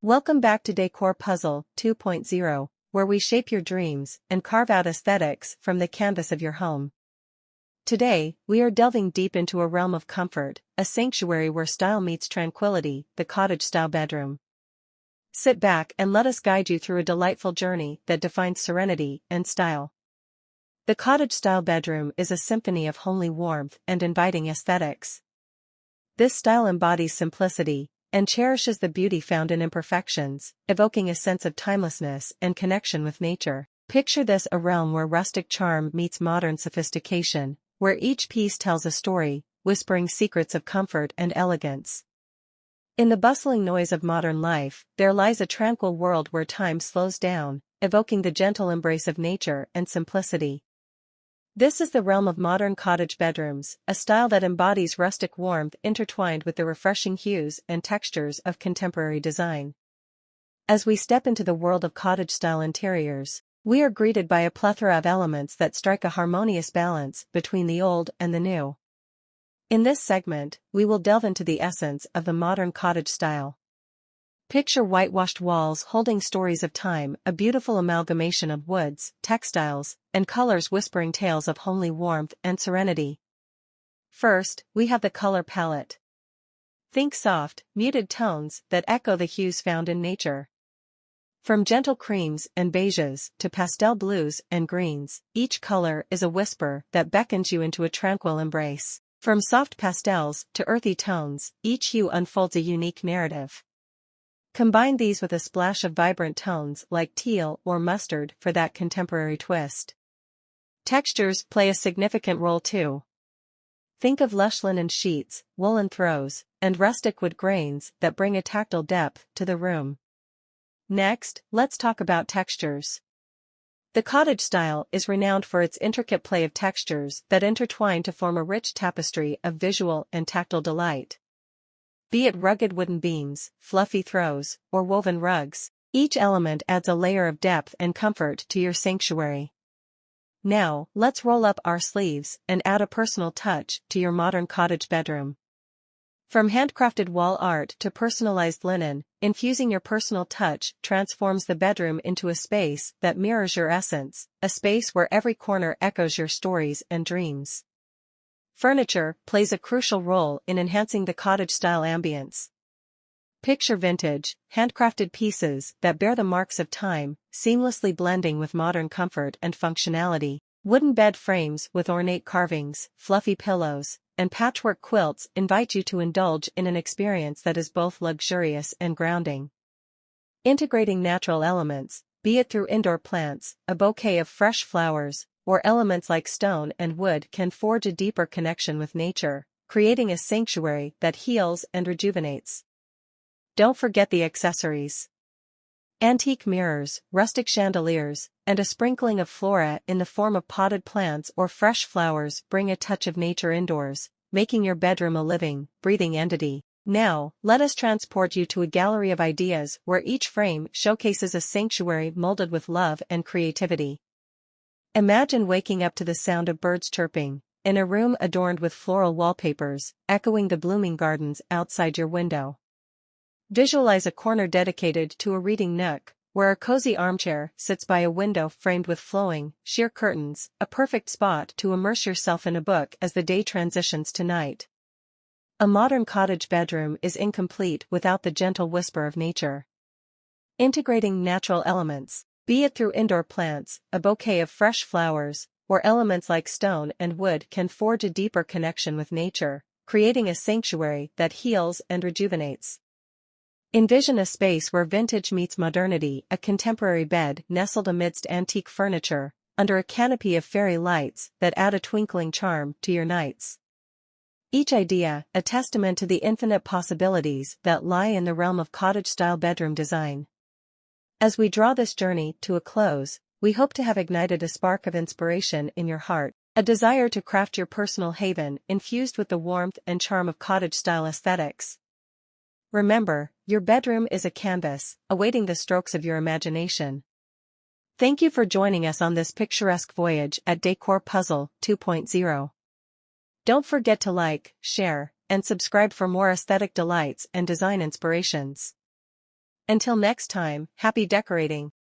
Welcome back to Decor Puzzle 2.0, where we shape your dreams and carve out aesthetics from the canvas of your home. Today, we are delving deep into a realm of comfort, a sanctuary where style meets tranquility, the cottage-style bedroom. Sit back and let us guide you through a delightful journey that defines serenity and style. The cottage-style bedroom is a symphony of homely warmth and inviting aesthetics. This style embodies simplicity and cherishes the beauty found in imperfections, evoking a sense of timelessness and connection with nature. Picture this: a realm where rustic charm meets modern sophistication, where each piece tells a story, whispering secrets of comfort and elegance. In the bustling noise of modern life, there lies a tranquil world where time slows down, evoking the gentle embrace of nature and simplicity. This is the realm of modern cottage bedrooms, a style that embodies rustic warmth intertwined with the refreshing hues and textures of contemporary design. As we step into the world of cottage-style interiors, we are greeted by a plethora of elements that strike a harmonious balance between the old and the new. In this segment, we will delve into the essence of the modern cottage style. Picture whitewashed walls holding stories of time, a beautiful amalgamation of woods, textiles, and colors whispering tales of homely warmth and serenity. First, we have the color palette. Think soft, muted tones that echo the hues found in nature. From gentle creams and beiges to pastel blues and greens, each color is a whisper that beckons you into a tranquil embrace. From soft pastels to earthy tones, each hue unfolds a unique narrative. Combine these with a splash of vibrant tones like teal or mustard for that contemporary twist. Textures play a significant role too. Think of lush linen sheets, woolen throws, and rustic wood grains that bring a tactile depth to the room. Next, let's talk about textures. The cottage style is renowned for its intricate play of textures that intertwine to form a rich tapestry of visual and tactile delight. Be it rugged wooden beams, fluffy throws, or woven rugs, each element adds a layer of depth and comfort to your sanctuary. Now, let's roll up our sleeves and add a personal touch to your modern cottage bedroom. From handcrafted wall art to personalized linen, infusing your personal touch transforms the bedroom into a space that mirrors your essence, a space where every corner echoes your stories and dreams. Furniture plays a crucial role in enhancing the cottage-style ambience. Picture vintage, handcrafted pieces that bear the marks of time, seamlessly blending with modern comfort and functionality. Wooden bed frames with ornate carvings, fluffy pillows, and patchwork quilts invite you to indulge in an experience that is both luxurious and grounding. Integrating natural elements, be it through indoor plants, a bouquet of fresh flowers, or elements like stone and wood, can forge a deeper connection with nature, creating a sanctuary that heals and rejuvenates. Don't forget the accessories. Antique mirrors, rustic chandeliers, and a sprinkling of flora in the form of potted plants or fresh flowers bring a touch of nature indoors, making your bedroom a living, breathing entity. Now, let us transport you to a gallery of ideas where each frame showcases a sanctuary molded with love and creativity. Imagine waking up to the sound of birds chirping, in a room adorned with floral wallpapers, echoing the blooming gardens outside your window. Visualize a corner dedicated to a reading nook, where a cozy armchair sits by a window framed with flowing, sheer curtains, a perfect spot to immerse yourself in a book as the day transitions to night. A modern cottage bedroom is incomplete without the gentle whisper of nature. Integrating natural elements, be it through indoor plants, a bouquet of fresh flowers, or elements like stone and wood, can forge a deeper connection with nature, creating a sanctuary that heals and rejuvenates. Envision a space where vintage meets modernity, a contemporary bed nestled amidst antique furniture, under a canopy of fairy lights that add a twinkling charm to your nights. Each idea, a testament to the infinite possibilities that lie in the realm of cottage-style bedroom design. As we draw this journey to a close, we hope to have ignited a spark of inspiration in your heart, a desire to craft your personal haven infused with the warmth and charm of cottage-style aesthetics. Remember, your bedroom is a canvas, awaiting the strokes of your imagination. Thank you for joining us on this picturesque voyage at Decor Puzzle 2.0. Don't forget to like, share, and subscribe for more aesthetic delights and design inspirations. Until next time, happy decorating!